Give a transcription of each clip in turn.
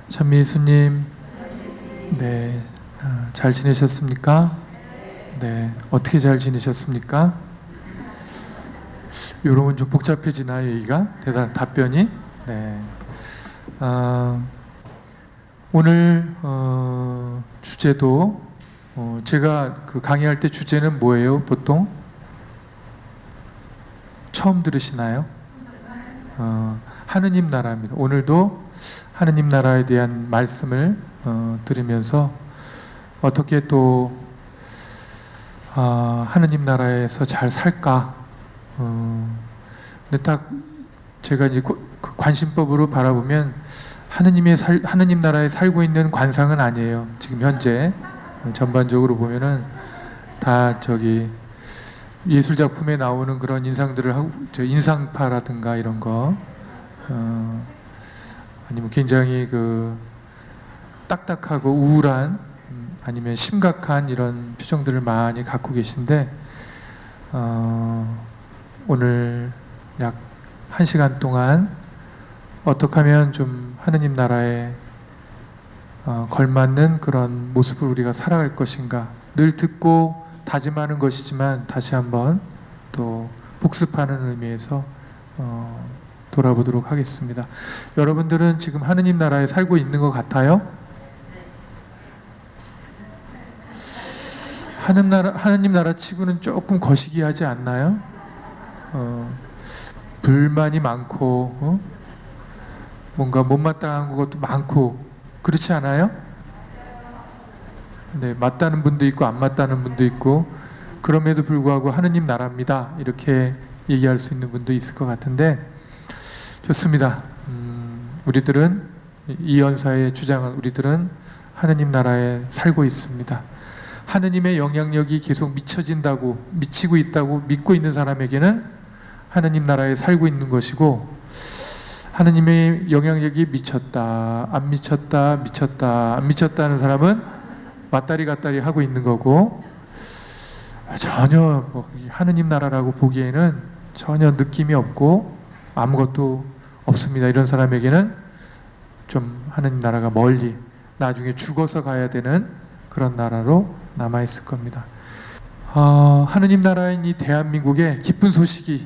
전미수님, 네, 잘 지내셨습니까? 네, 어떻게 잘 지내셨습니까? 이러면 좀 복잡해지나요, 얘기가? 답변이? 네. 오늘 주제도 제가 그 강의할 때 주제는 뭐예요, 보통? 처음 들으시나요? 하느님 나라입니다. 오늘도 하느님 나라에 대한 말씀을 들으면서 어떻게 또 하느님 나라에서 잘 살까? 근데 딱 제가 이제 그 관심법으로 바라보면 하느님 나라에 살고 있는 관상은 아니에요. 지금 현재 전반적으로 보면은 다 저기 예술 작품에 나오는 그런 인상들을 하고, 인상파라든가 이런 거, 아니면 굉장히 그 딱딱하고 우울한, 아니면 심각한 이런 표정들을 많이 갖고 계신데, 오늘 약 1시간 동안 어떻게 하면 좀 하느님 나라에 걸맞는 그런 모습을 우리가 살아갈 것인가, 늘 듣고 다짐하는 것이지만 다시 한번 또 복습하는 의미에서 돌아보도록 하겠습니다. 여러분들은 지금 하느님 나라에 살고 있는 것 같아요? 하느님 나라 치고는 조금 거시기하지 않나요? 불만이 많고 뭔가 못마땅한 것도 많고 그렇지 않아요? 네, 맞다는 분도 있고 안 맞다는 분도 있고, 그럼에도 불구하고 하느님 나라입니다 이렇게 얘기할 수 있는 분도 있을 것 같은데, 좋습니다. 우리들은, 이 연사의 주장은 우리들은 하느님 나라에 살고 있습니다. 하느님의 영향력이 계속 미치고 있다고 믿고 있는 사람에게는 하느님 나라에 살고 있는 것이고, 하느님의 영향력이 미쳤다, 안 미쳤다, 안 미쳤다 는 사람은 왔다리 갔다리 하고 있는 거고, 전혀 하느님 나라라고 보기에는 전혀 느낌이 없고 아무것도 없습니다. 이런 사람에게는 좀 하느님 나라가 멀리, 나중에 죽어서 가야 되는 그런 나라로 남아있을 겁니다. 하느님 나라인 이 대한민국에 기쁜 소식이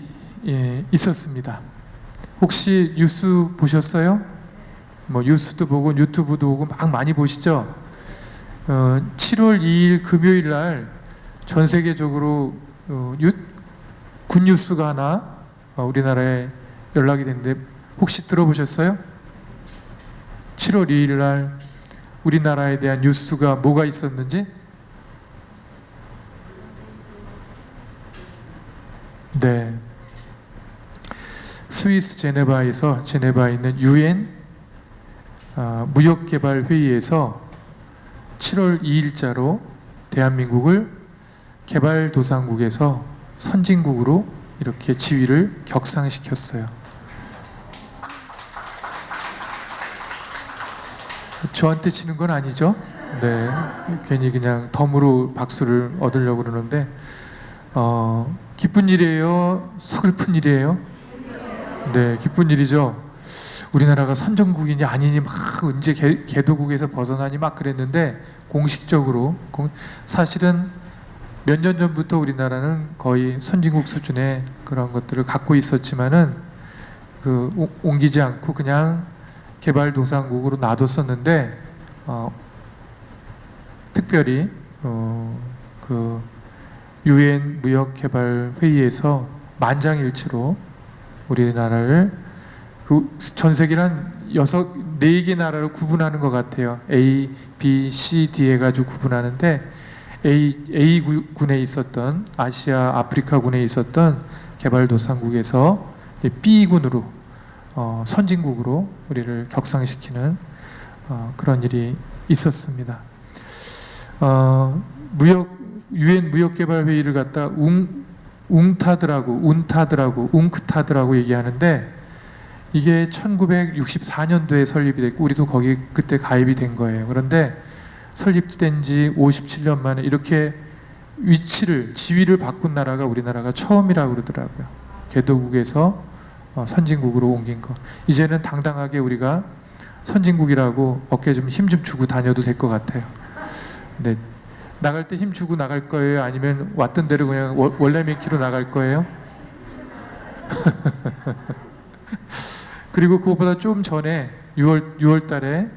있었습니다. 혹시 뉴스 보셨어요? 뉴스도 보고 유튜브도 보고 막 많이 보시죠? 7월 2일 금요일 날 전 세계적으로 굿뉴스가 하나 우리나라에 연락이 됐는데, 혹시 들어보셨어요? 7월 2일 날 우리나라에 대한 뉴스가 뭐가 있었는지? 네, 스위스 제네바에 있는 UN 무역개발회의에서 7월 2일자로 대한민국을 개발도상국에서 선진국으로 이렇게 지위를 격상시켰어요. 저한테 치는 건 아니죠? 네, 괜히 그냥 덤으로 박수를 얻으려고 그러는데, 기쁜 일이에요? 서글픈 일이에요? 네, 기쁜 일이죠. 우리나라가 선진국이냐 아니니 막 이제 개도국에서 벗어나니 막 그랬는데, 공식적으로 사실은 몇 년 전부터 우리나라는 거의 선진국 수준의 그런 것들을 갖고 있었지만은 옮기지 않고 그냥 개발도상국으로 놔뒀었는데, 특별히 그 UN 무역개발회의에서 만장일치로 우리나라를 전 세계를 한 4개 나라로 구분하는 것 같아요. A, B, C, D 해가지고 구분하는데, A군에 있었던, 아시아, 아프리카군에 있었던 개발도상국에서 B군으로, 선진국으로 우리를 격상시키는 그런 일이 있었습니다. UN 무역개발회의를 갖다 웅크타드라고 얘기하는데, 이게 1964년도에 설립이 됐고 우리도 거기 그때 가입이 된 거예요. 그런데 설립된 지 57년 만에 이렇게 지위를 바꾼 나라가 우리나라가 처음이라고 그러더라고요. 개도국에서 선진국으로 옮긴 거. 이제는 당당하게 우리가 선진국이라고 어깨에 좀 힘 좀 주고 다녀도 될 것 같아요. 네. 나갈 때 힘 주고 나갈 거예요? 아니면 왔던 대로 그냥 원래 맨키로 나갈 거예요? 그리고 그것보다 좀 전에 6월 달에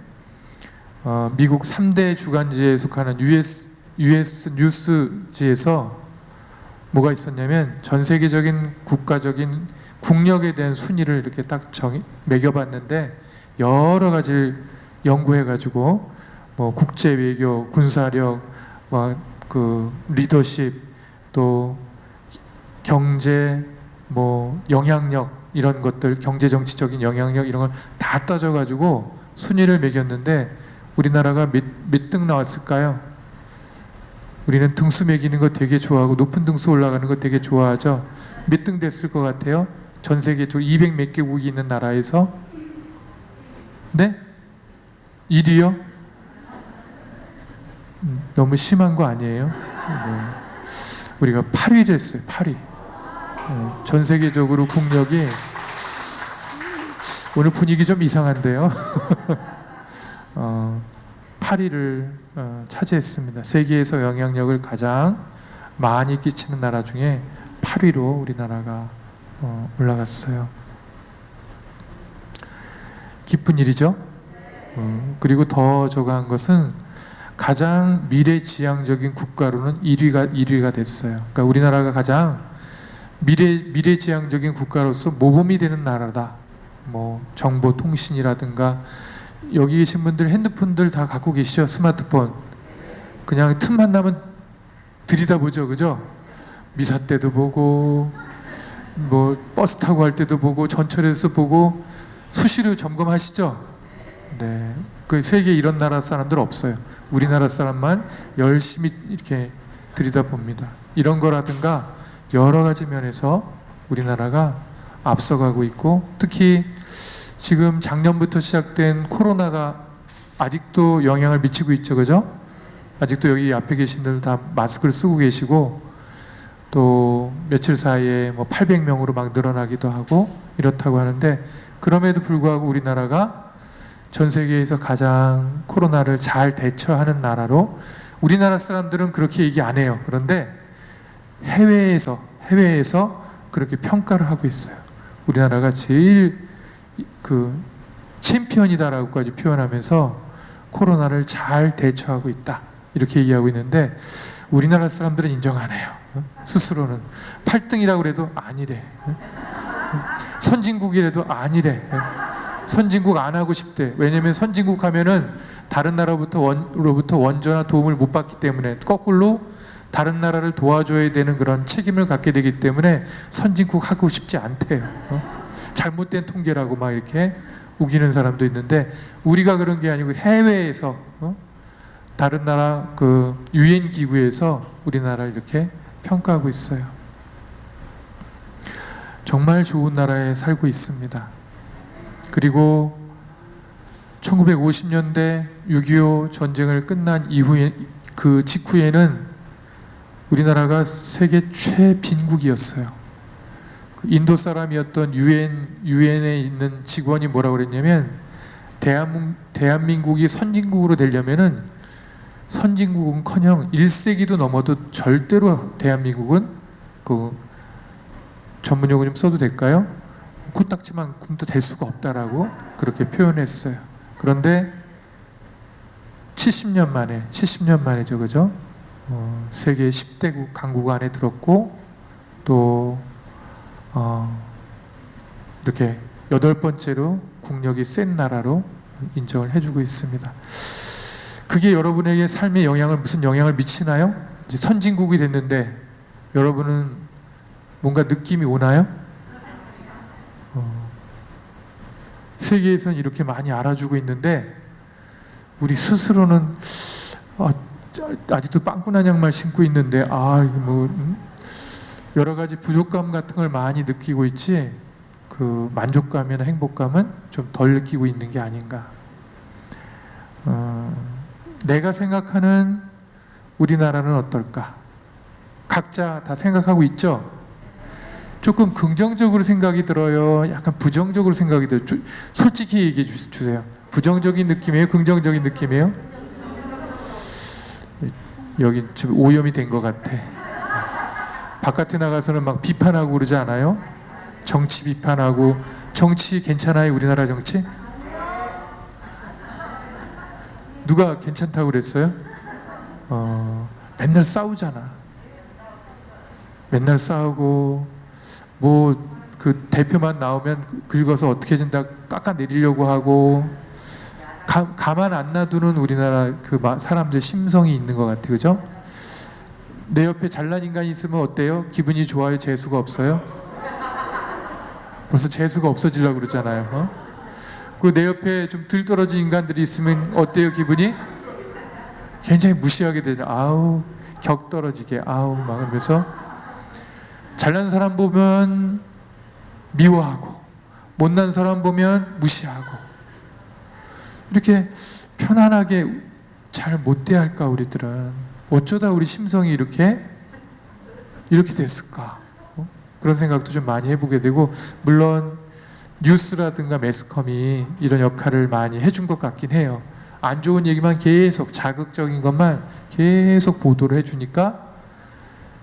미국 3대 주간지에 속하는 US 뉴스지에서 뭐가 있었냐면 전 세계적인 국가적인 국력에 대한 순위를 이렇게 딱 매겨봤는데 여러 가지를 연구해가지고 뭐 국제 외교, 군사력, 뭐 그 리더십, 또 경제, 뭐 영향력 이런 것들, 경제 정치적인 영향력 이런 걸 다 따져가지고 순위를 매겼는데 우리나라가 몇 등 나왔을까요? 우리는 등수 매기는 거 되게 좋아하고 높은 등수 올라가는 거 되게 좋아하죠. 몇 등 됐을 것 같아요? 전 세계 200 몇 개국이 있는 나라에서 네? 1위요? 너무 심한 거 아니에요? 네. 우리가 8위를 했어요. 8위. 네. 전 세계적으로 국력이 오늘 분위기 좀 이상한데요. 8위를 차지했습니다. 세계에서 영향력을 가장 많이 끼치는 나라 중에 8위로 우리나라가 올라갔어요. 기쁜 일이죠. 그리고 더 저거한 것은 가장 미래지향적인 국가로는 1위가 됐어요. 그러니까 우리나라가 가장 미래지향적인 국가로서 모범이 되는 나라다. 뭐 정보통신이라든가 여기 계신 분들 핸드폰들 다 갖고 계시죠? 스마트폰. 그냥 틈만 나면 들여다보죠, 그죠? 미사 때도 보고, 뭐 버스 타고 갈 때도 보고, 전철에서 보고 수시로 점검하시죠? 네, 그 세계에 이런 나라 사람들 없어요. 우리나라 사람만 열심히 이렇게 들여다봅니다. 이런 거라든가 여러 가지 면에서 우리나라가 앞서가고 있고, 특히 지금 작년부터 시작된 코로나가 아직도 영향을 미치고 있죠, 그죠? 아직도 여기 앞에 계신 분들 다 마스크를 쓰고 계시고, 또 며칠 사이에 뭐 800명으로 막 늘어나기도 하고 이렇다고 하는데, 그럼에도 불구하고 우리나라가 전 세계에서 가장 코로나를 잘 대처하는 나라로, 우리나라 사람들은 그렇게 얘기 안 해요. 그런데 해외에서 그렇게 평가를 하고 있어요. 우리나라가 제일 그 챔피언이다라고까지 표현하면서 코로나를 잘 대처하고 있다, 이렇게 얘기하고 있는데, 우리나라 사람들은 인정 안 해요. 스스로는 8등이라고 그래도 아니래. 선진국이라도 아니래. 선진국 안 하고 싶대. 왜냐면 선진국 하면은 다른 나라로부터 원조나 도움을 못 받기 때문에, 거꾸로 다른 나라를 도와줘야 되는 그런 책임을 갖게 되기 때문에 선진국 하고 싶지 않대요. 잘못된 통계라고 막 이렇게 우기는 사람도 있는데, 우리가 그런 게 아니고 해외에서 다른 나라 그 유엔 기구에서 우리나라를 이렇게 평가하고 있어요. 정말 좋은 나라에 살고 있습니다. 그리고 1950년대 6.25 전쟁을 끝난 이후에, 그 직후에는 우리나라가 세계 최빈국이었어요. 인도 사람이었던 유엔에 있는 직원이 뭐라고 그랬냐면, 대한민국이 선진국으로 되려면은, 선진국은커녕 1세기도 넘어도 절대로 대한민국은, 그 전문 용어 좀 써도 될까요? 코딱지만큼도 될 수가 없다라고 그렇게 표현했어요. 그런데 70년 만에죠, 그죠? 세계 10대 강국 안에 들었고, 또 이렇게 8번째로 국력이 센 나라로 인정을 해주고 있습니다. 그게 여러분에게 삶에 무슨 영향을 미치나요? 이제 선진국이 됐는데 여러분은 뭔가 느낌이 오나요? 세계에서는 이렇게 많이 알아주고 있는데, 우리 스스로는 아직도 빵꾸난 양말 신고 있는데, 여러 가지 부족감 같은 걸 많이 느끼고 있지, 그 만족감이나 행복감은 좀 덜 느끼고 있는 게 아닌가. 내가 생각하는 우리나라는 어떨까? 각자 다 생각하고 있죠? 조금 긍정적으로 생각이 들어요? 약간 부정적으로 생각이 들어요? 솔직히 얘기해 주세요. 부정적인 느낌이에요? 긍정적인 느낌이에요? 여기 좀 오염이 된 것 같아. 바깥에 나가서는 막 비판하고 그러지 않아요? 정치 비판하고. 정치 괜찮아요? 우리나라 정치? 누가 괜찮다고 그랬어요? 맨날 싸우잖아. 맨날 싸우고 뭐 그 대표만 나오면 긁어서 어떻게 준다 깎아내리려고 하고 가만 안 놔두는 우리나라 그 사람들 심성이 있는 것 같아요. 그죠? 내 옆에 잘난 인간이 있으면 어때요? 기분이 좋아요? 재수가 없어요? 벌써 재수가 없어지려고 그러잖아요. 그 내 옆에 좀 들 떨어진 인간들이 있으면 어때요? 기분이? 굉장히 무시하게 되죠. 아우 격 떨어지게 아우 막 그러면서 잘난 사람 보면 미워하고 못난 사람 보면 무시하고 이렇게 편안하게 잘 못 대할까 우리들은. 어쩌다 우리 심성이 이렇게 됐을까? 그런 생각도 좀 많이 해보게 되고, 물론 뉴스라든가 매스컴이 이런 역할을 많이 해준 것 같긴 해요. 안 좋은 얘기만 계속 자극적인 것만 계속 보도를 해주니까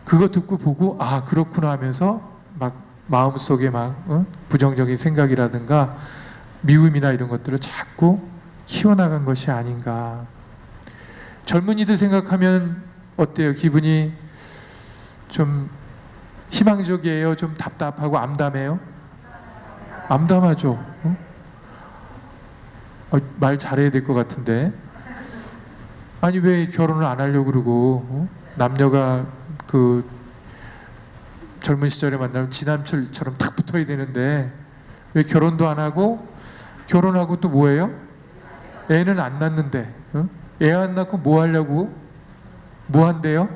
그거 듣고 보고 아 그렇구나 하면서 막 마음속에 막 부정적인 생각이라든가 미움이나 이런 것들을 자꾸 키워나간 것이 아닌가. 젊은이들 생각하면 어때요? 기분이 좀 희망적이에요? 좀 답답하고 암담해요? 암담하죠? 말 잘해야 될 것 같은데. 아니 왜 결혼을 안 하려고 그러고 남녀가 그 젊은 시절에 만나면 지남철처럼 탁 붙어야 되는데 왜 결혼도 안 하고, 결혼하고 또 뭐예요? 애는 안 낳는데 애 안 낳고 뭐 하려고? 뭐 한대요?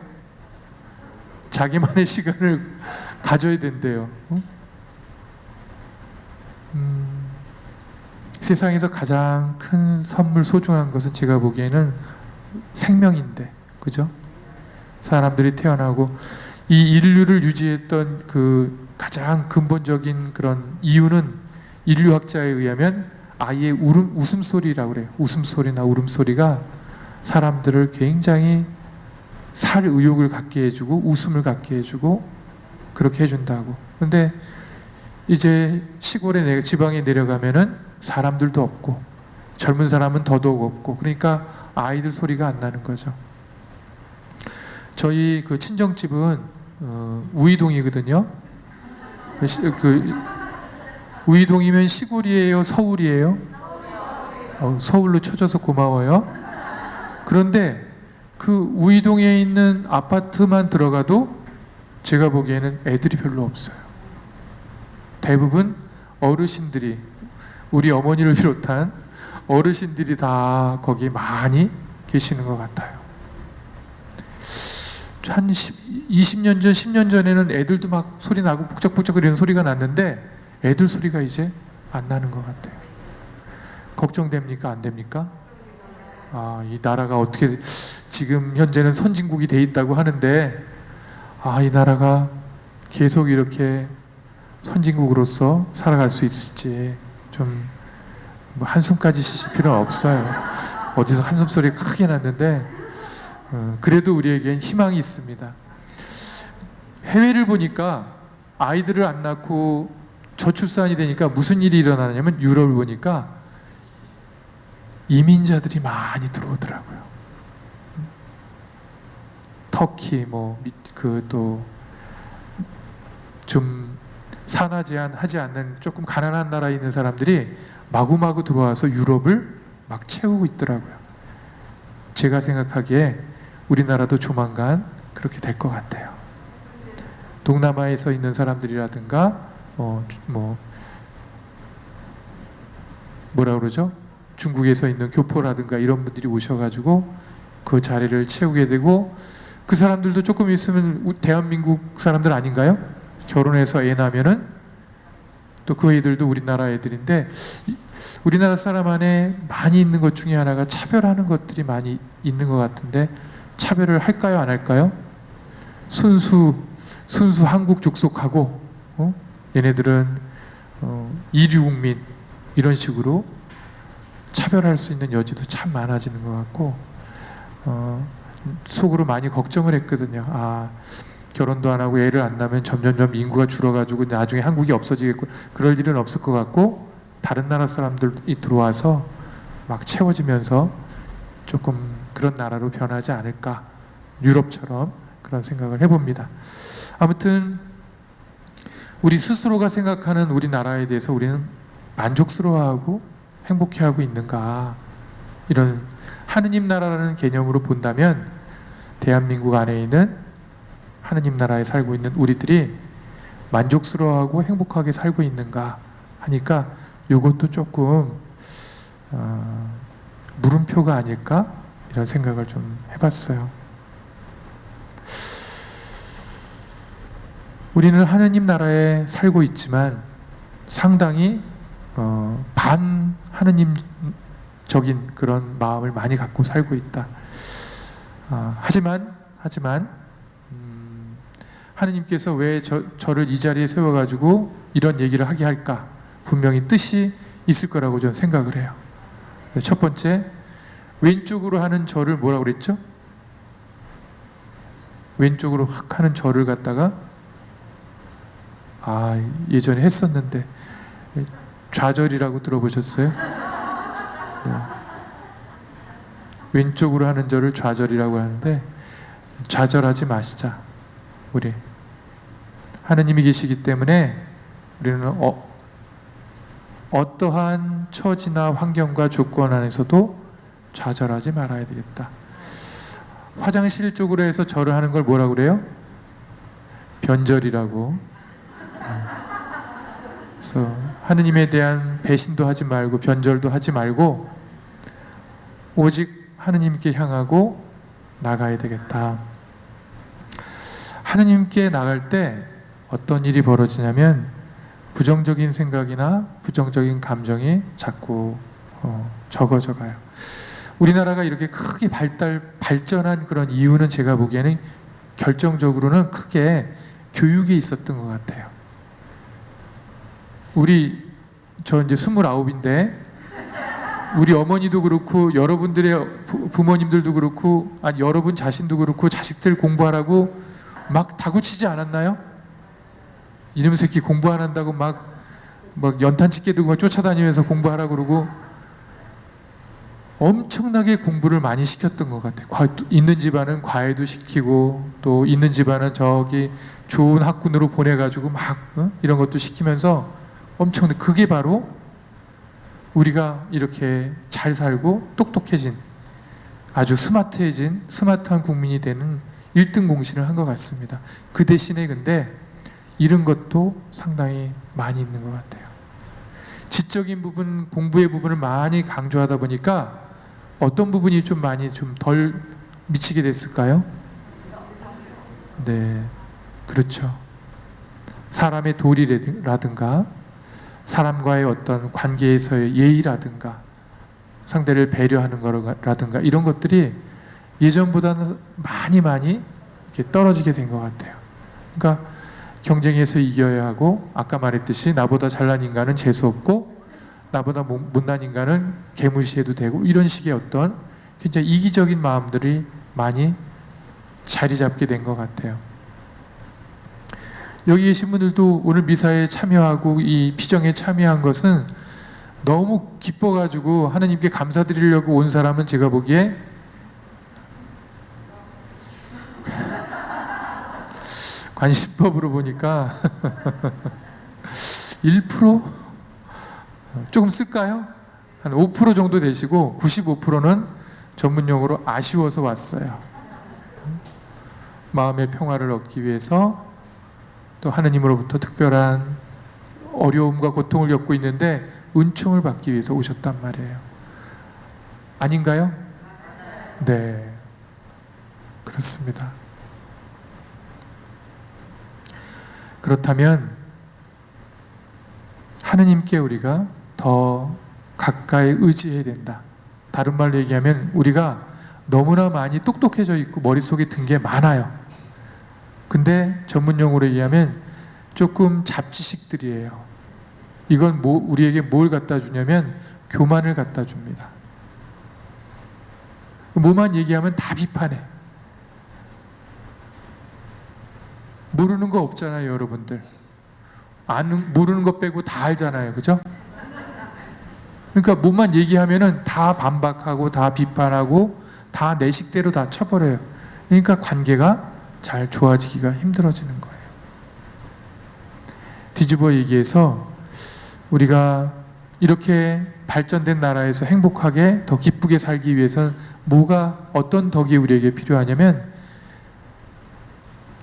자기만의 시간을 가져야 된대요. 세상에서 가장 큰 선물, 소중한 것은 제가 보기에는 생명인데, 그죠? 사람들이 태어나고 이 인류를 유지했던 그 가장 근본적인 그런 이유는 인류학자에 의하면 아이의 웃음소리라고 그래요. 웃음소리나 울음소리가 사람들을 굉장히 살 의욕을 갖게 해주고 웃음을 갖게 해주고 그렇게 해준다고. 근데 이제 시골에 지방에 내려가면은 사람들도 없고 젊은 사람은 더더욱 없고, 그러니까 아이들 소리가 안 나는 거죠. 저희 그 친정집은 우이동이거든요. 우이동이면 시골이에요? 서울이에요? 서울로 쳐줘서 고마워요. 그런데 그 우이동에 있는 아파트만 들어가도 제가 보기에는 애들이 별로 없어요. 대부분 어르신들이, 우리 어머니를 비롯한 어르신들이 다 거기 많이 계시는 것 같아요. 한 20년 전, 10년 전에는 애들도 막 소리 나고 북적북적 이런 소리가 났는데 애들 소리가 이제 안 나는 것 같아요. 걱정됩니까? 안 됩니까? 이 나라가 어떻게 지금 현재는 선진국이 돼 있다고 하는데 이 나라가 계속 이렇게 선진국으로서 살아갈 수 있을지 좀 뭐 한숨까지 쉬실 필요는 없어요. 어디서 한숨 소리 크게 났는데 그래도 우리에겐 희망이 있습니다. 해외를 보니까 아이들을 안 낳고 저출산이 되니까 무슨 일이 일어나냐면 유럽을 보니까 이민자들이 많이 들어오더라고요. 터키 또 좀 산하 제한하지 않는 조금 가난한 나라에 있는 사람들이 마구마구 들어와서 유럽을 막 채우고 있더라고요. 제가 생각하기에 우리나라도 조만간 그렇게 될 것 같아요. 동남아에서 있는 사람들이라든가 뭐라 그러죠? 중국에서 있는 교포라든가 이런 분들이 오셔가지고 그 자리를 채우게 되고, 그 사람들도 조금 있으면 대한민국 사람들 아닌가요? 결혼해서 애 낳으면은 또 그 애들도 우리나라 애들인데, 우리나라 사람 안에 많이 있는 것 중에 하나가 차별하는 것들이 많이 있는 것 같은데, 차별을 할까요? 안 할까요? 순수 한국 족속하고 얘네들은 이류 국민 이런 식으로 차별할 수 있는 여지도 참 많아지는 것 같고, 속으로 많이 걱정을 했거든요. 아, 결혼도 안 하고 애를 안 낳으면 점점점 인구가 줄어가지고 나중에 한국이 없어지겠고, 그럴 일은 없을 것 같고, 다른 나라 사람들이 들어와서 막 채워지면서 조금 그런 나라로 변하지 않을까, 유럽처럼 그런 생각을 해봅니다. 아무튼 우리 스스로가 생각하는 우리나라에 대해서 우리는 만족스러워하고 행복해하고 있는가, 이런 하느님 나라라는 개념으로 본다면 대한민국 안에 있는 하느님 나라에 살고 있는 우리들이 만족스러워하고 행복하게 살고 있는가 하니까 이것도 조금 물음표가 아닐까, 이런 생각을 좀 해봤어요. 우리는 하느님 나라에 살고 있지만 상당히 반 하느님적인 그런 마음을 많이 갖고 살고 있다. 하지만 하느님께서 왜 저를 이 자리에 세워가지고 이런 얘기를 하게 할까? 분명히 뜻이 있을 거라고 저는 생각을 해요. 첫 번째, 왼쪽으로 하는 절을 뭐라고 그랬죠? 왼쪽으로 확 하는 절을 갖다가 예전에 했었는데 좌절이라고 들어보셨어요? 네. 왼쪽으로 하는 절을 좌절이라고 하는데, 좌절하지 마시자. 우리 하느님이 계시기 때문에 우리는 어떠한 처지나 환경과 조건 안에서도 좌절하지 말아야 되겠다. 화장실 쪽으로 해서 절을 하는 걸 뭐라고 그래요? 변절이라고. 그래서 하느님에 대한 배신도 하지 말고 변절도 하지 말고 오직 하느님께 향하고 나가야 되겠다. 하느님께 나갈 때 어떤 일이 벌어지냐면 부정적인 생각이나 부정적인 감정이 자꾸 적어져가요. 우리나라가 이렇게 크게 발전한 그런 이유는 제가 보기에는 결정적으로는 크게 교육에 있었던 것 같아요. 저 이제 29인데 우리 어머니도 그렇고 여러분들의 부모님들도 그렇고 여러분 자신도 그렇고 자식들 공부하라고 막 다구치지 않았나요? 이놈의 새끼 공부 안 한다고 막 연탄집게 들고 쫓아다니면서 공부하라고 그러고 엄청나게 공부를 많이 시켰던 것 같아요. 있는 집안은 과외도 시키고 또 있는 집안은 저기 좋은 학군으로 보내가지고 막 이런 것도 시키면서 엄청나게, 그게 바로 우리가 이렇게 잘 살고 똑똑해진, 아주 스마트한 국민이 되는 1등 공신을 한 것 같습니다. 그 대신에 근데 이런 것도 상당히 많이 있는 것 같아요. 지적인 부분, 공부의 부분을 많이 강조하다 보니까 어떤 부분이 좀 많이 좀 덜 미치게 됐을까요? 네, 그렇죠. 사람의 도리라든가 사람과의 어떤 관계에서의 예의라든가 상대를 배려하는 거라든가 이런 것들이 예전보다는 많이 이렇게 떨어지게 된 것 같아요. 그러니까 경쟁에서 이겨야 하고, 아까 말했듯이 나보다 잘난 인간은 재수 없고 나보다 못난 인간은 개무시해도 되고, 이런 식의 어떤 굉장히 이기적인 마음들이 많이 자리 잡게 된 것 같아요. 여기 계신 분들도 오늘 미사에 참여하고 이 피정에 참여한 것은 너무 기뻐가지고 하나님께 감사드리려고 온 사람은 제가 보기에 관심법으로 보니까 1%? 조금 쓸까요? 한 5% 정도 되시고 95%는 전문용어로 아쉬워서 왔어요. 마음의 평화를 얻기 위해서, 또 하느님으로부터 특별한 어려움과 고통을 겪고 있는데 은총을 받기 위해서 오셨단 말이에요. 아닌가요? 네, 그렇습니다. 그렇다면 하느님께 우리가 더 가까이 의지해야 된다. 다른 말로 얘기하면 우리가 너무나 많이 똑똑해져 있고 머릿속에 든 게 많아요. 근데 전문용어로 얘기하면 조금 잡지식들이에요. 이건 우리에게 뭘 갖다 주냐면 교만을 갖다 줍니다. 뭐만 얘기하면 다 비판해. 모르는 거 없잖아요, 여러분들. 모르는 거 빼고 다 알잖아요, 그죠? 그러니까 뭐만 얘기하면은 다 반박하고 다 비판하고 다 내 식대로 다 쳐버려요. 그러니까 관계가 잘 좋아지기가 힘들어지는 거예요. 뒤집어 얘기해서 우리가 이렇게 발전된 나라에서 행복하게 더 기쁘게 살기 위해서는 어떤 덕이 우리에게 필요하냐면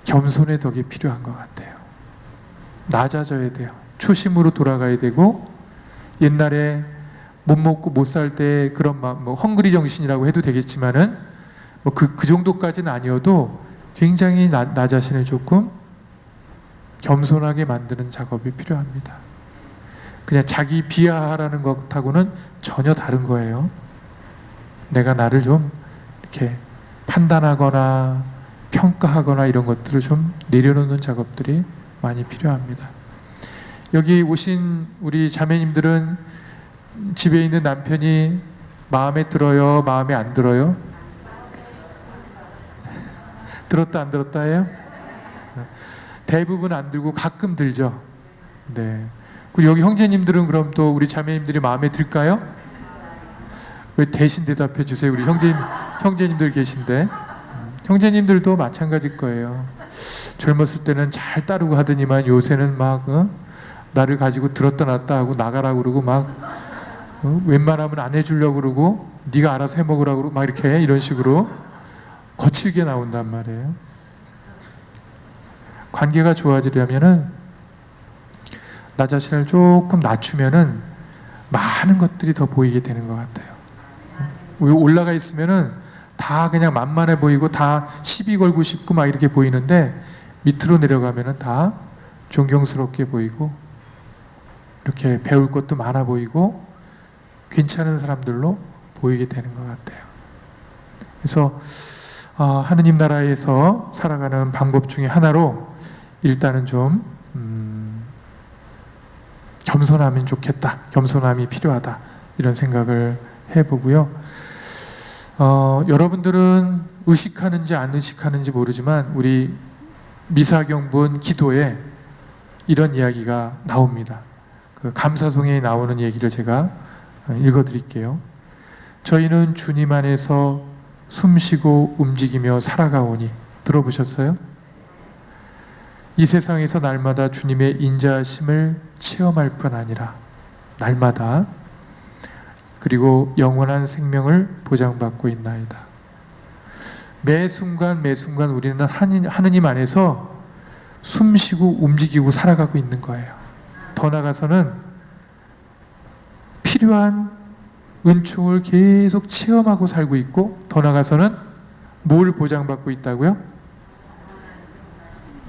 겸손의 덕이 필요한 것 같아요. 낮아져야 돼요. 초심으로 돌아가야 되고, 옛날에 못 먹고 못 살 때 그런 뭐 헝그리 정신이라고 해도 되겠지만은 뭐 그 정도까지는 아니어도 굉장히 나 자신을 조금 겸손하게 만드는 작업이 필요합니다. 그냥 자기 비하하라는 것하고는 전혀 다른 거예요. 내가 나를 좀 이렇게 판단하거나 평가하거나 이런 것들을 좀 내려놓는 작업들이 많이 필요합니다. 여기 오신 우리 자매님들은 집에 있는 남편이 마음에 들어요? 마음에 안 들어요? 들었다 안 들었다예요? 대부분 안 들고 가끔 들죠. 네. 그리고 여기 형제님들은 그럼 또 우리 자매님들이 마음에 들까요? 왜 대신 대답해 주세요. 우리 형제님들 계신데. 형제님들도 마찬가지일 거예요. 젊었을 때는 잘 따르고 하더니만 요새는 막 나를 가지고 들었다 놨다 하고 나가라고 그러고 막 웬만하면 안 해주려고 그러고 네가 알아서 해먹으라고 그러고 막 이렇게 이런 식으로 거칠게 나온단 말이에요. 관계가 좋아지려면은 나 자신을 조금 낮추면은 많은 것들이 더 보이게 되는 것 같아요. 올라가 있으면은 다 그냥 만만해 보이고 다 시비 걸고 싶고 막 이렇게 보이는데 밑으로 내려가면은 다 존경스럽게 보이고 이렇게 배울 것도 많아 보이고 괜찮은 사람들로 보이게 되는 것 같아요. 그래서 하느님 나라에서 살아가는 방법 중에 하나로 일단은 좀 겸손하면 좋겠다, 겸손함이 필요하다 이런 생각을 해보고요. 여러분들은 의식하는지 안 의식하는지 모르지만 우리 미사경본 기도에 이런 이야기가 나옵니다. 그 감사송에 나오는 얘기를 제가 읽어드릴게요. 저희는 주님 안에서 숨쉬고 움직이며 살아가오니. 들어보셨어요? 이 세상에서 날마다 주님의 인자하심을 체험할 뿐 아니라 날마다 그리고 영원한 생명을 보장받고 있나이다. 매 순간 매 순간 우리는 하느님 안에서 숨쉬고 움직이고 살아가고 있는 거예요. 더 나아가서는 필요한 은총을 계속 체험하고 살고 있고, 더 나아가서는 뭘 보장받고 있다고요?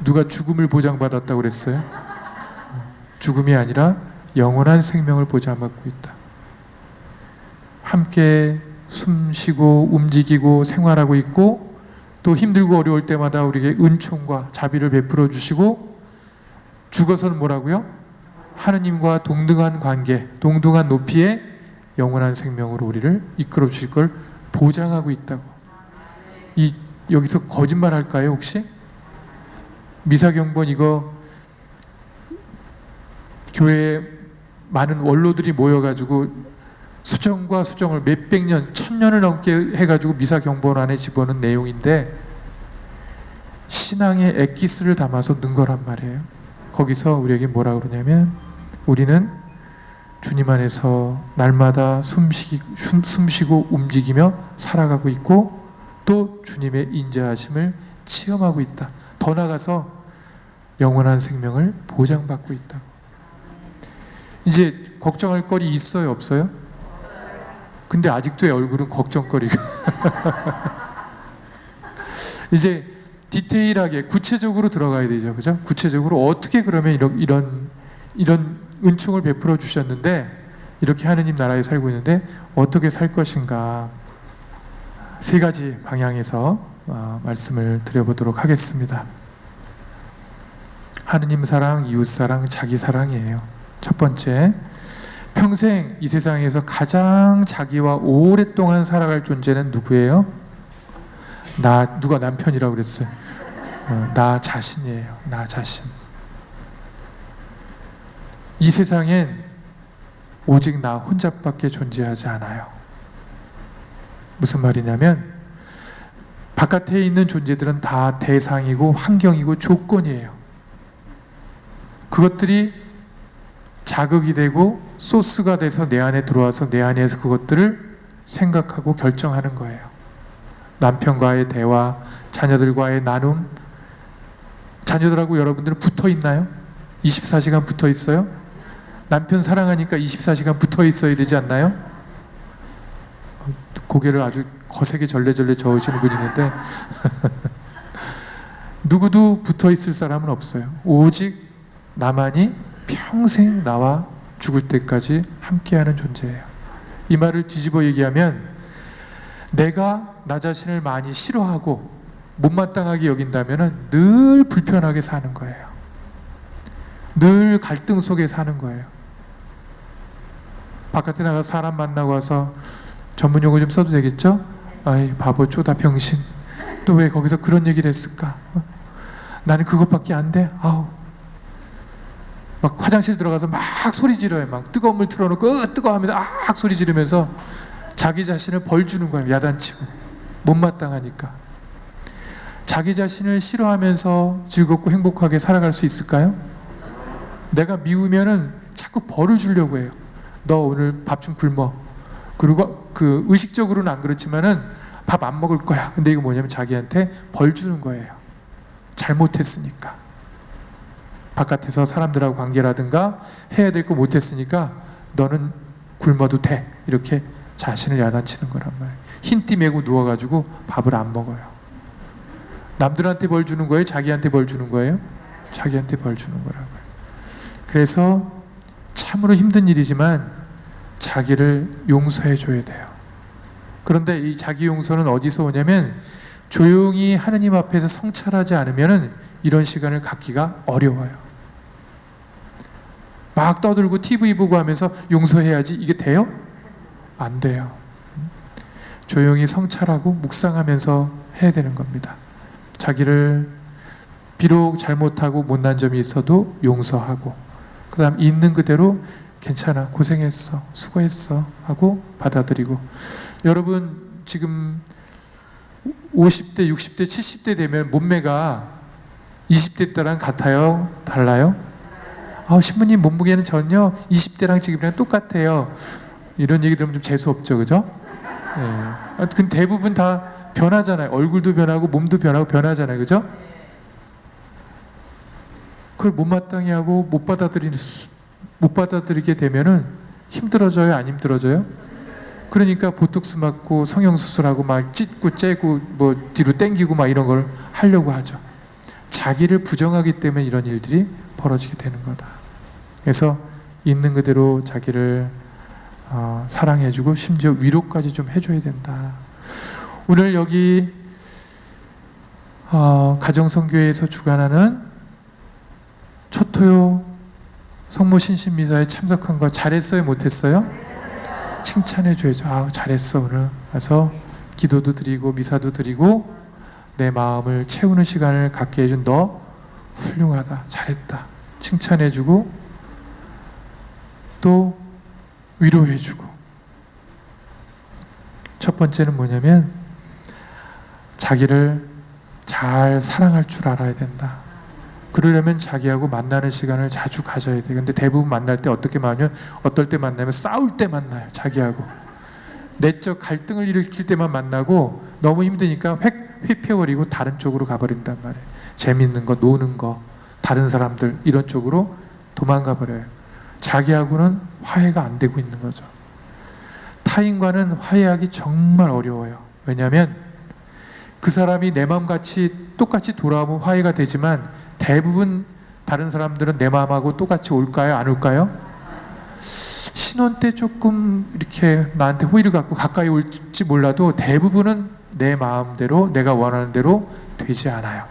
누가 죽음을 보장받았다고 그랬어요? 죽음이 아니라 영원한 생명을 보장받고 있다. 함께 숨쉬고 움직이고 생활하고 있고, 또 힘들고 어려울 때마다 우리에게 은총과 자비를 베풀어 주시고, 죽어서는 뭐라고요? 하느님과 동등한 관계, 동등한 높이의 영원한 생명으로 우리를 이끌어 주실 걸 보장하고 있다고. 여기서 거짓말 할까요 혹시? 미사경본 이거 교회에 많은 원로들이 모여가지고 수정과 수정을 몇백 년, 1000년을 넘게 해가지고 미사경본 안에 집어넣은 내용인데 신앙의 엑기스를 담아서 넣은 거란 말이에요. 거기서 우리에게 뭐라 그러냐면 우리는 주님 안에서 날마다 숨쉬고 움직이며 살아가고 있고 또 주님의 인자하심을 체험하고 있다. 더 나아가서 영원한 생명을 보장받고 있다. 이제 걱정할 거리 있어요, 없어요? 근데 아직도 얼굴은 걱정거리가. 이제 디테일하게 구체적으로 들어가야 되죠, 그죠? 구체적으로 어떻게 그러면 이런 은총을 베풀어 주셨는데 이렇게 하느님 나라에 살고 있는데 어떻게 살 것인가? 세 가지 방향에서 말씀을 드려보도록 하겠습니다. 하느님 사랑, 이웃 사랑, 자기 사랑이에요. 첫 번째, 평생 이 세상에서 가장 자기와 오랫동안 살아갈 존재는 누구예요? 누가 남편이라고 그랬어요? 나 자신이에요. 나 자신. 이 세상엔 오직 나 혼자밖에 존재하지 않아요. 무슨 말이냐면 바깥에 있는 존재들은 다 대상이고 환경이고 조건이에요. 그것들이 자극이 되고 소스가 돼서 내 안에 들어와서 내 안에서 그것들을 생각하고 결정하는 거예요. 남편과의 대화, 자녀들과의 나눔. 자녀들하고 여러분들은 붙어 있나요? 24시간 붙어 있어요? 남편 사랑하니까 24시간 붙어 있어야 되지 않나요? 고개를 아주 거세게 절레절레 저으시는 분이 있는데 누구도 붙어 있을 사람은 없어요. 오직 나만이 평생 나와 죽을 때까지 함께하는 존재예요. 이 말을 뒤집어 얘기하면 내가 나 자신을 많이 싫어하고 못마땅하게 여긴다면 늘 불편하게 사는 거예요. 늘 갈등 속에 사는 거예요. 바깥에 나가서 사람 만나고 와서 전문 용어 좀 써도 되겠죠? 아이 바보 쪼다 병신 또 왜 거기서 그런 얘기를 했을까? 나는 그것밖에 안 돼? 아우 막 화장실 들어가서 막 소리 지르요. 막 뜨거운 물 틀어놓고 뜨거워 하면서 소리 지르면서 자기 자신을 벌 주는 거예요. 야단치고 못마땅하니까. 자기 자신을 싫어하면서 즐겁고 행복하게 살아갈 수 있을까요? 내가 미우면은 자꾸 벌을 주려고 해요. 너 오늘 밥 좀 굶어. 그리고 그 의식적으로는 안 그렇지만은 밥 안 먹을 거야. 근데 이거 뭐냐면 자기한테 벌 주는 거예요. 잘못했으니까. 바깥에서 사람들하고 관계라든가 해야 될 거 못했으니까 너는 굶어도 돼. 이렇게 자신을 야단치는 거란 말이에요. 흰띠 메고 누워가지고 밥을 안 먹어요. 남들한테 벌 주는 거예요? 자기한테 벌 주는 거예요? 자기한테 벌 주는 거라고요. 그래서 참으로 힘든 일이지만 자기를 용서해 줘야 돼요. 그런데 이 자기 용서는 어디서 오냐면 조용히 하느님 앞에서 성찰하지 않으면 이런 시간을 갖기가 어려워요. 막 떠들고 TV 보고 하면서 용서해야지 이게 돼요? 안 돼요. 조용히 성찰하고 묵상하면서 해야 되는 겁니다. 자기를 비록 잘못하고 못난 점이 있어도 용서하고 그 다음 있는 그대로 괜찮아 고생했어 수고했어 하고 받아들이고 여러분 지금 50대 60대 70대 되면 몸매가 20대 때랑 같아요? 달라요? 신부님 몸무게는 전혀 20대랑 지금이랑 똑같아요. 이런 얘기 들으면 좀 재수없죠, 그죠? 네. 근데 대부분 다 변하잖아요. 얼굴도 변하고 몸도 변하고 변하잖아요, 그죠? 그걸 못마땅해 하고 못 받아들이게 되면은 힘들어져요, 안 힘들어져요? 그러니까 보톡스 맞고 성형수술하고 막 찢고 째고 뭐 뒤로 당기고 막 이런 걸 하려고 하죠. 자기를 부정하기 때문에 이런 일들이 벌어지게 되는 거다. 그래서 있는 그대로 자기를 사랑해주고 심지어 위로까지 좀 해줘야 된다. 오늘 여기 가정선교회에서 주관하는 초토요 성모 신신미사에 참석한 거 잘했어요? 못했어요? 칭찬해줘야죠. 잘했어 오늘. 그래서 기도도 드리고 미사도 드리고 내 마음을 채우는 시간을 갖게 해준 너 훌륭하다. 잘했다. 칭찬해주고 또 위로해주고 첫 번째는 뭐냐면 자기를 잘 사랑할 줄 알아야 된다. 그러려면 자기하고 만나는 시간을 자주 가져야 돼. 근데 대부분 만날 때 어떻게 만나면 어떨 때 만나면 싸울 때 만나요. 자기하고 내적 갈등을 일으킬 때만 만나고 너무 힘드니까 회피해버리고 다른 쪽으로 가버린단 말이에요. 재밌는 거 노는 거 다른 사람들 이런 쪽으로 도망가 버려요. 자기하고는 화해가 안 되고 있는 거죠. 타인과는 화해하기 정말 어려워요. 왜냐하면 그 사람이 내 마음같이 똑같이 돌아오면 화해가 되지만 대부분 다른 사람들은 내 마음하고 똑같이 올까요? 안 올까요? 신혼 때 조금 이렇게 나한테 호의를 갖고 가까이 올지 몰라도 대부분은 내 마음대로 내가 원하는 대로 되지 않아요.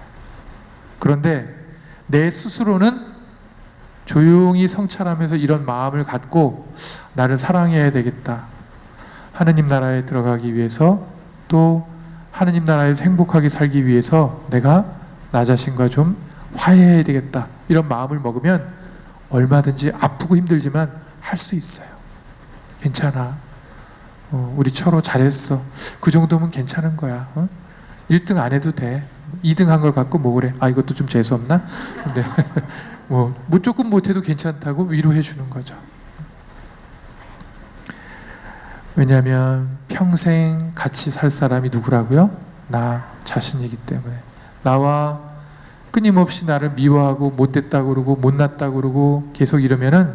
그런데 내 스스로는 조용히 성찰하면서 이런 마음을 갖고 나를 사랑해야 되겠다. 하느님 나라에 들어가기 위해서, 또 하느님 나라에서 행복하게 살기 위해서 내가 나 자신과 좀 화해해야 되겠다. 이런 마음을 먹으면 얼마든지 아프고 힘들지만 할 수 있어요. 괜찮아. 우리 철호 잘했어. 그 정도면 괜찮은 거야. 1등 안 해도 돼. 2등 한 걸 갖고 뭐 그래. 아, 이것도 좀 재수없나? 근데 뭐 조금 못해도 괜찮다고 위로해 주는 거죠. 왜냐하면 평생 같이 살 사람이 누구라고요? 나 자신이기 때문에. 나와 끊임없이 나를 미워하고 못됐다고 그러고 못났다고 그러고 계속 이러면은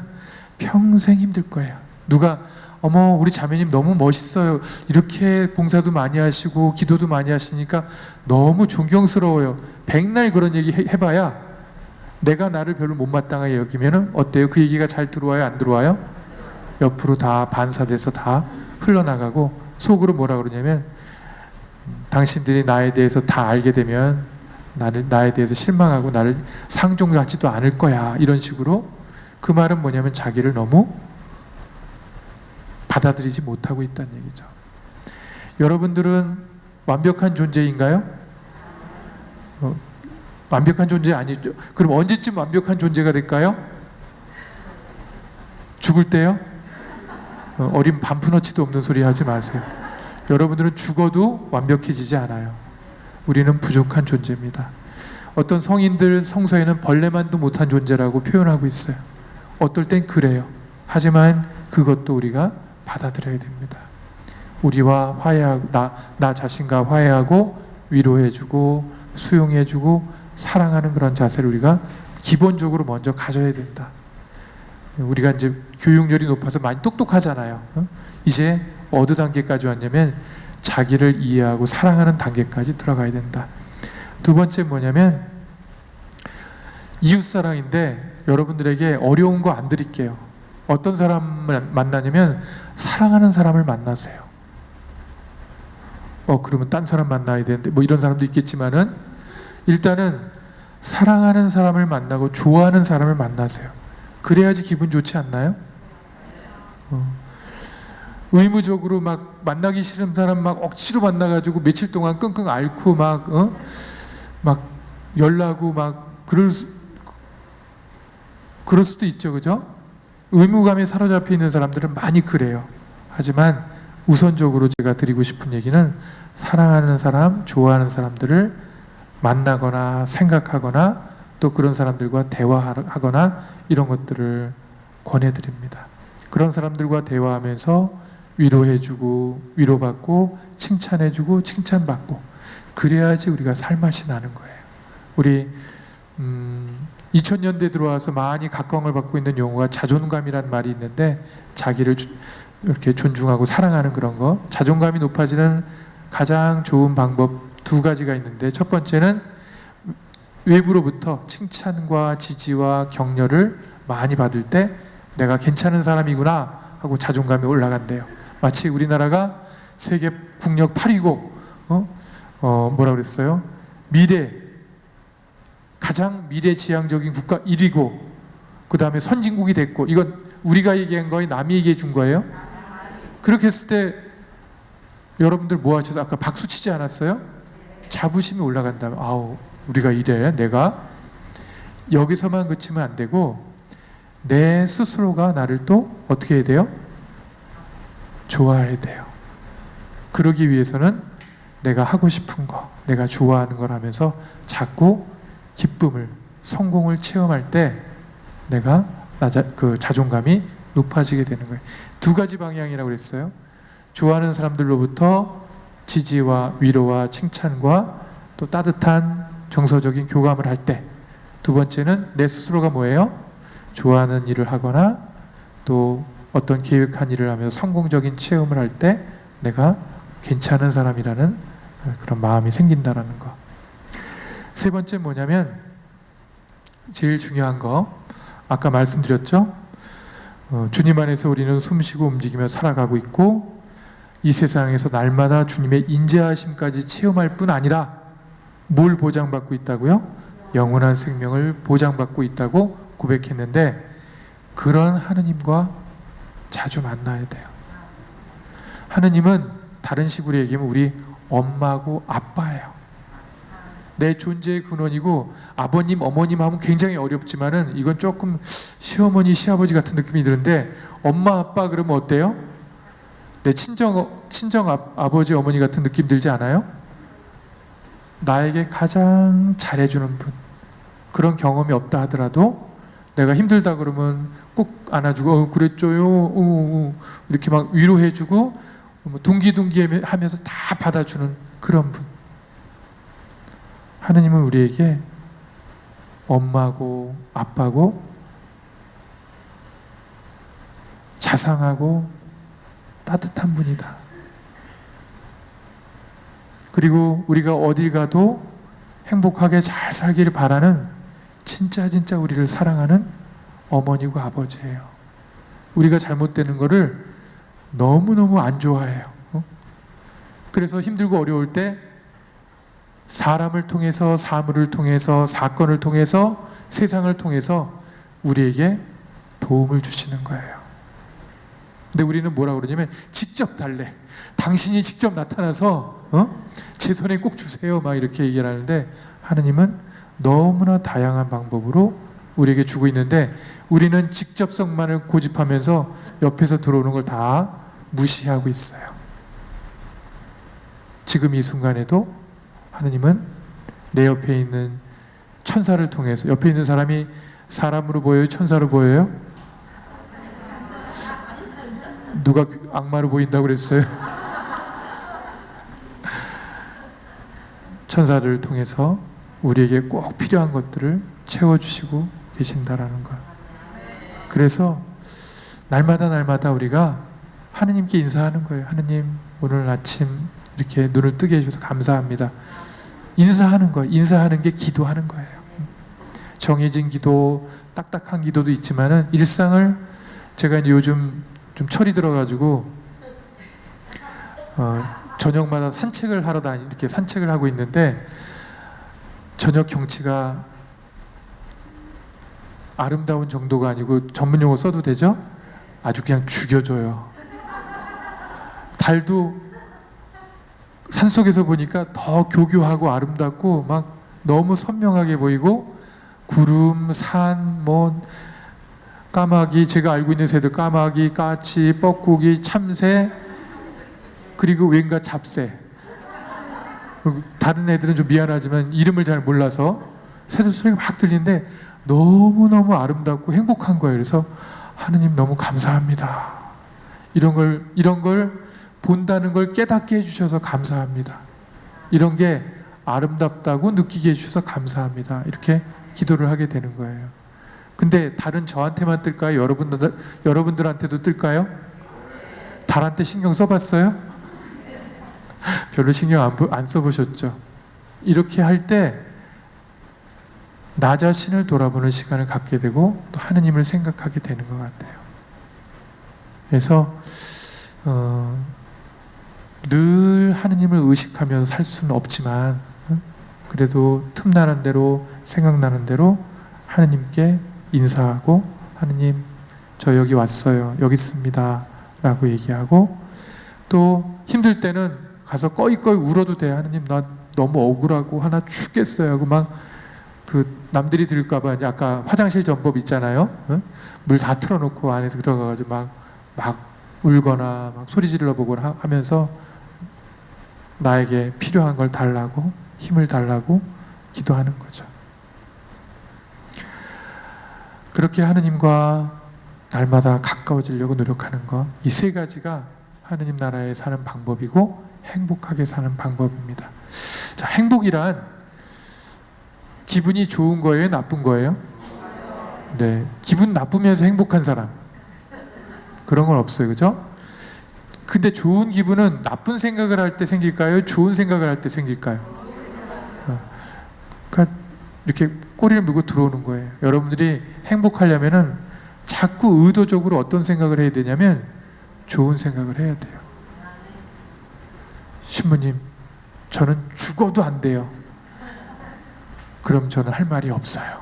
평생 힘들 거예요. 누가 어머 우리 자매님 너무 멋있어요. 이렇게 봉사도 많이 하시고 기도도 많이 하시니까 너무 존경스러워요. 백날 그런 얘기 해봐야 내가 나를 별로 못마땅하게 여기면은 어때요? 그 얘기가 잘 들어와요? 안 들어와요? 옆으로 다 반사돼서 다 흘러나가고 속으로 뭐라 그러냐면 당신들이 나에 대해서 다 알게 되면 나에 대해서 실망하고 나를 상종하지도 않을 거야. 이런 식으로. 그 말은 뭐냐면 자기를 너무 받아들이지 못하고 있다는 얘기죠. 여러분들은 완벽한 존재인가요? 완벽한 존재 아니죠. 그럼 언제쯤 완벽한 존재가 될까요? 죽을 때요? 어린 반푼어치도 없는 소리 하지 마세요. 여러분들은 죽어도 완벽해지지 않아요. 우리는 부족한 존재입니다. 어떤 성인들 성서에는 벌레만도 못한 존재라고 표현하고 있어요. 어떨 땐 그래요. 하지만 그것도 우리가 받아들여야 됩니다. 우리와 화해하고 나 자신과 화해하고 위로해주고 수용해주고 사랑하는 그런 자세를 우리가 기본적으로 먼저 가져야 된다. 우리가 이제 교육열이 높아서 많이 똑똑하잖아요. 이제 어느 단계까지 왔냐면 자기를 이해하고 사랑하는 단계까지 들어가야 된다. 두 번째 뭐냐면 이웃사랑인데 여러분들에게 어려운 거 안 드릴게요. 어떤 사람을 만나냐면 사랑하는 사람을 만나세요. 그러면 딴 사람 만나야 되는데 뭐 이런 사람도 있겠지만은 일단은 사랑하는 사람을 만나고 좋아하는 사람을 만나세요. 그래야지 기분 좋지 않나요? 의무적으로 막 만나기 싫은 사람 막 억지로 만나가지고 며칠 동안 끙끙 앓고 막 열나고 막 그럴 수도 있죠, 그죠? 의무감에 사로잡혀 있는 사람들은 많이 그래요. 하지만 우선적으로 제가 드리고 싶은 얘기는 사랑하는 사람, 좋아하는 사람들을 만나거나 생각하거나 또 그런 사람들과 대화하거나 이런 것들을 권해드립니다. 그런 사람들과 대화하면서 위로해주고 위로받고 칭찬해주고 칭찬받고 그래야지 우리가 살맛이 나는 거예요. 우리 2000년대 들어와서 많이 각광을 받고 있는 용어가 자존감이라는 말이 있는데 자기를 이렇게 존중하고 사랑하는 그런 거. 자존감이 높아지는 가장 좋은 방법 두 가지가 있는데 첫 번째는 외부로부터 칭찬과 지지와 격려를 많이 받을 때 내가 괜찮은 사람이구나 하고 자존감이 올라간대요. 마치 우리나라가 세계 국력 8위고 뭐라 그랬어요? 가장 미래지향적인 국가 1위고 그 다음에 선진국이 됐고 이건 우리가 얘기한 거예요? 남이 얘기해 준 거예요? 그렇게 했을 때 여러분들 뭐 하셔서 아까 박수 치지 않았어요? 자부심이 올라간다면 아우 우리가 이래 내가 여기서만 그치면 안 되고 내 스스로가 나를 또 어떻게 해야 돼요? 좋아해야 돼요. 그러기 위해서는 내가 하고 싶은 거 내가 좋아하는 걸 하면서 자꾸 기쁨을 성공을 체험할 때 내가 그 자존감이 높아지게 되는 거예요. 두 가지 방향이라고 그랬어요. 좋아하는 사람들로부터 지지와 위로와 칭찬과 또 따뜻한 정서적인 교감을 할 때 두 번째는 내 스스로가 뭐예요? 좋아하는 일을 하거나 또 어떤 계획한 일을 하면서 성공적인 체험을 할 때 내가 괜찮은 사람이라는 그런 마음이 생긴다라는 거. 세 번째 뭐냐면 제일 중요한 거 아까 말씀드렸죠. 주님 안에서 우리는 숨쉬고 움직이며 살아가고 있고 이 세상에서 날마다 주님의 인자하심까지 체험할 뿐 아니라 뭘 보장받고 있다고요? 영원한 생명을 보장받고 있다고 고백했는데 그런 하느님과 자주 만나야 돼요. 하느님은 다른 식으로 얘기하면 우리 엄마고 아빠예요. 내 존재의 근원이고, 아버님, 어머님 하면 굉장히 어렵지만은 이건 조금 시어머니, 시아버지 같은 느낌이 드는데, 엄마, 아빠 그러면 어때요? 내 친정 아버지, 어머니 같은 느낌 들지 않아요? 나에게 가장 잘해주는 분. 그런 경험이 없다 하더라도 내가 힘들다 그러면 꼭 안아주고 그랬죠요 이렇게 막 위로해주고 둥기둥기 하면서 다 받아주는 그런 분. 하느님은 우리에게 엄마고 아빠고 자상하고 따뜻한 분이다. 그리고 우리가 어딜 가도 행복하게 잘 살기를 바라는 진짜 우리를 사랑하는 어머니고 아버지예요. 우리가 잘못되는 거를 너무너무 안 좋아해요. 그래서 힘들고 어려울 때 사람을 통해서, 사물을 통해서, 사건을 통해서, 세상을 통해서 우리에게 도움을 주시는 거예요. 근데 우리는 뭐라고 그러냐면 직접 달래. 당신이 직접 나타나서 제 손에 꼭 주세요. 막 이렇게 얘기를 하는데, 하느님은 너무나 다양한 방법으로 우리에게 주고 있는데, 우리는 직접성만을 고집하면서 옆에서 들어오는 걸 다 무시하고 있어요. 지금 이 순간에도 하느님은 내 옆에 있는 천사를 통해서, 옆에 있는 사람이 사람으로 보여요? 천사로 보여요? 누가 악마로 보인다고 그랬어요? 천사를 통해서 우리에게 꼭 필요한 것들을 채워주시고 계신다라는 것. 그래서 날마다 우리가 하느님께 인사하는 거예요. 하느님, 오늘 아침 이렇게 눈을 뜨게 해주셔서 감사합니다. 인사하는 거예요. 인사하는 게 기도하는 거예요. 정해진 기도, 딱딱한 기도도 있지만은 일상을, 제가 이제 요즘 좀 철이 들어가지고 저녁마다 산책을 하러 이렇게 산책을 하고 있는데, 저녁 경치가 아름다운 정도가 아니고, 전문 용어 써도 되죠? 아주 그냥 죽여줘요. 달도 산속에서 보니까 더 교교하고 아름답고 막 너무 선명하게 보이고, 구름, 산, 뭐 까마귀, 제가 알고 있는 새들, 까마귀, 까치, 뻐꾸기, 참새, 그리고 왠가 잡새. 다른 애들은 좀 미안하지만 이름을 잘 몰라서 새들 소리가 막 들리는데 너무너무 아름답고 행복한 거예요. 그래서 하느님 너무 감사합니다. 이런 걸 본다는 걸 깨닫게 해주셔서 감사합니다. 이런 게 아름답다고 느끼게 해주셔서 감사합니다. 이렇게 기도를 하게 되는 거예요. 근데 달은 저한테만 뜰까요? 여러분들한테도 뜰까요? 달한테 신경 써봤어요? 별로 신경 안 써보셨죠? 이렇게 할 때 나 자신을 돌아보는 시간을 갖게 되고 또 하느님을 생각하게 되는 것 같아요. 그래서 늘 하느님을 의식하면서 살 수는 없지만 그래도 틈나는 대로, 생각나는 대로 하느님께 인사하고, 하느님 저 여기 왔어요, 여기 있습니다 라고 얘기하고, 또 힘들 때는 가서 꺼이꺼이 울어도 돼. 하느님 나 너무 억울하고 하나 죽겠어요 하고 막 남들이 들을까봐 이제 아까 화장실 전법 있잖아요. 물 다 틀어놓고 안에 들어가가지고 막 울거나 막 소리 질러 보거나 하면서 나에게 필요한 걸 달라고, 힘을 달라고 기도하는 거죠. 그렇게 하느님과 날마다 가까워지려고 노력하는 것, 이 세 가지가 하느님 나라에 사는 방법이고 행복하게 사는 방법입니다. 자, 행복이란 기분이 좋은 거예요? 나쁜 거예요? 네, 기분 나쁘면서 행복한 사람, 그런 건 없어요. 그죠? 근데 좋은 기분은 나쁜 생각을 할 때 생길까요? 좋은 생각을 할 때 생길까요? 그러니까 이렇게 꼬리를 물고 들어오는 거예요. 여러분들이 행복하려면은 자꾸 의도적으로 어떤 생각을 해야 되냐면 좋은 생각을 해야 돼요. 신부님, 저는 죽어도 안 돼요. 그럼 저는 할 말이 없어요.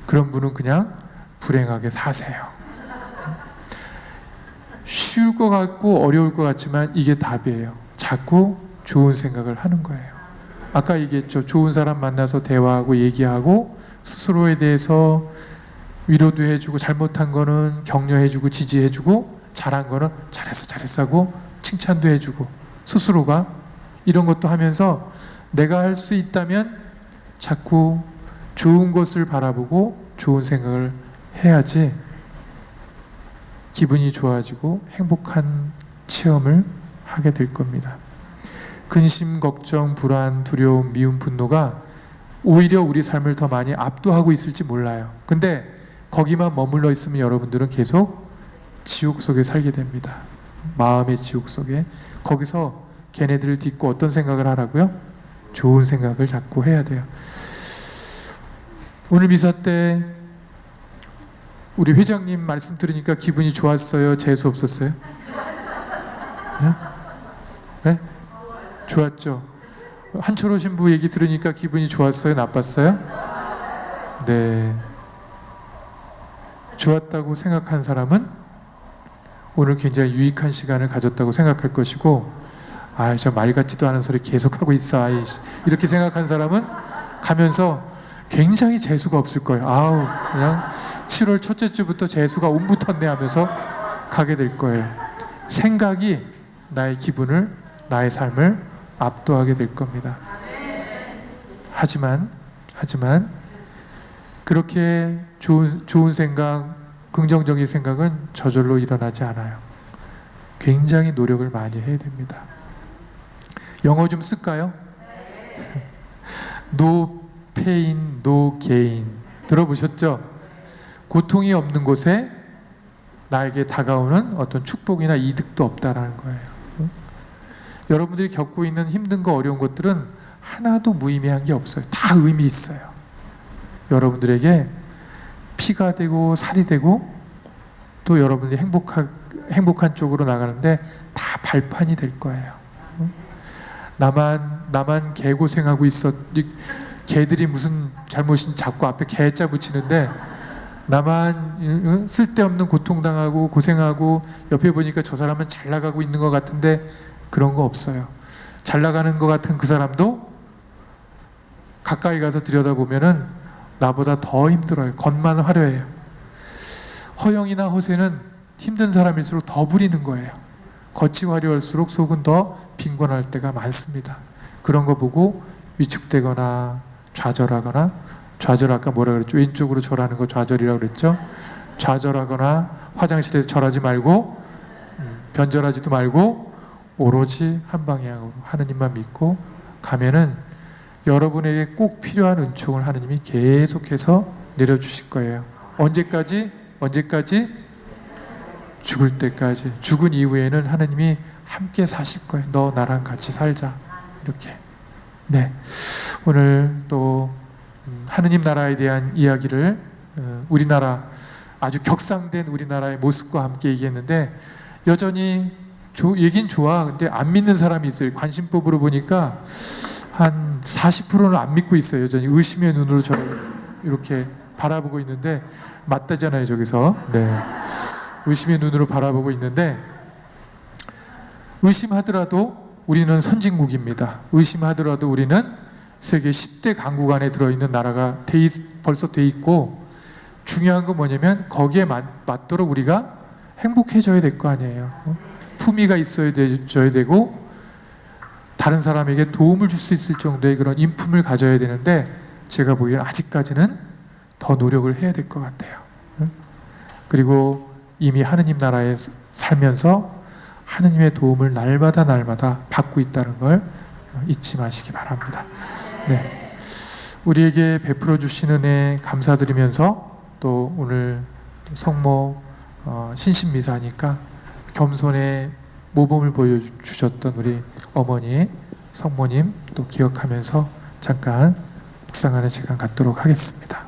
그런 분은 그냥 불행하게 사세요. 쉬울 것 같고 어려울 것 같지만 이게 답이에요. 자꾸 좋은 생각을 하는 거예요. 아까 얘기했죠. 좋은 사람 만나서 대화하고 얘기하고 스스로에 대해서 위로도 해주고 잘못한 거는 격려해주고 지지해주고 잘한 거는 잘했어 하고 칭찬도 해주고 스스로가 이런 것도 하면서 내가 할 수 있다면 자꾸 좋은 것을 바라보고 좋은 생각을 해야지 기분이 좋아지고 행복한 체험을 하게 될 겁니다. 근심, 걱정, 불안, 두려움, 미움, 분노가 오히려 우리 삶을 더 많이 압도하고 있을지 몰라요. 근데 거기만 머물러 있으면 여러분들은 계속 지옥 속에 살게 됩니다. 마음의 지옥 속에. 거기서 걔네들을 딛고 어떤 생각을 하라고요? 좋은 생각을 자꾸 해야 돼요. 오늘 미사 때 우리 회장님 말씀 들으니까 기분이 좋았어요? 재수 없었어요? 네? 네? 좋았죠? 한철호 신부 얘기 들으니까 기분이 좋았어요? 나빴어요? 네. 좋았다고 생각한 사람은 오늘 굉장히 유익한 시간을 가졌다고 생각할 것이고, 저 말 같지도 않은 소리 계속하고 있어. 이렇게 생각한 사람은 가면서 굉장히 재수가 없을 거예요. 그냥 7월 첫째 주부터 재수가 옴붙었네 하면서 가게 될 거예요. 생각이 나의 기분을, 나의 삶을 압도하게 될 겁니다. 하지만 그렇게 좋은 생각, 긍정적인 생각은 저절로 일어나지 않아요. 굉장히 노력을 많이 해야 됩니다. 영어 좀 쓸까요? No pain, no gain. 들어보셨죠? 고통이 없는 곳에 나에게 다가오는 어떤 축복이나 이득도 없다라는 거예요. 여러분들이 겪고 있는 힘든 거, 어려운 것들은 하나도 무의미한 게 없어요. 다 의미 있어요. 여러분들에게 피가 되고 살이 되고 또 여러분들이 행복한 쪽으로 나가는데 다 발판이 될 거예요. 나만 개고생하고 있어. 개들이 무슨 잘못인 자꾸 앞에 개자 붙이는데 나만 쓸데없는 고통당하고 고생하고 옆에 보니까 저 사람은 잘 나가고 있는 것 같은데 그런 거 없어요. 잘 나가는 것 같은 그 사람도 가까이 가서 들여다보면은 나보다 더 힘들어요. 겉만 화려해요. 허영이나 허세는 힘든 사람일수록 더 부리는 거예요. 겉이 화려할수록 속은 더 빈곤할 때가 많습니다. 그런 거 보고 위축되거나 좌절하거나, 좌절 아까 뭐라 그랬죠? 왼쪽으로 절하는 거 좌절이라고 그랬죠? 좌절하거나 화장실에서 절하지 말고 변절하지도 말고 오로지 한 방향으로 하느님만 믿고 가면은 여러분에게 꼭 필요한 은총을 하느님이 계속해서 내려주실 거예요. 언제까지? 죽을 때까지. 죽은 이후에는 하느님이 함께 사실 거예요. 너 나랑 같이 살자. 이렇게. 네. 오늘 또 하느님 나라에 대한 이야기를 우리나라, 아주 격상된 우리나라의 모습과 함께 얘기했는데, 여전히 얘긴 좋아. 근데 안 믿는 사람이 있어요. 관심법으로 보니까 한 40%는 안 믿고 있어요. 여전히 의심의 눈으로 저를 이렇게 바라보고 있는데, 맞다잖아요, 저기서. 네. 의심의 눈으로 바라보고 있는데, 의심하더라도 우리는 선진국입니다. 의심하더라도 우리는 세계 10대 강국 안에 들어있는 나라가 벌써 돼 있고, 중요한 건 뭐냐면 거기에 맞도록 우리가 행복해져야 될 거 아니에요. 품위가 있어야 되고 다른 사람에게 도움을 줄 수 있을 정도의 그런 인품을 가져야 되는데, 제가 보기에는 아직까지는 더 노력을 해야 될 것 같아요. 그리고 이미 하느님 나라에 살면서 하느님의 도움을 날마다 받고 있다는 걸 잊지 마시기 바랍니다. 네. 우리에게 베풀어 주신 은혜 감사드리면서, 또 오늘 성모 신신미사니까 겸손의 모범을 보여주셨던 우리 어머니, 성모님 또 기억하면서 잠깐 묵상하는 시간 갖도록 하겠습니다.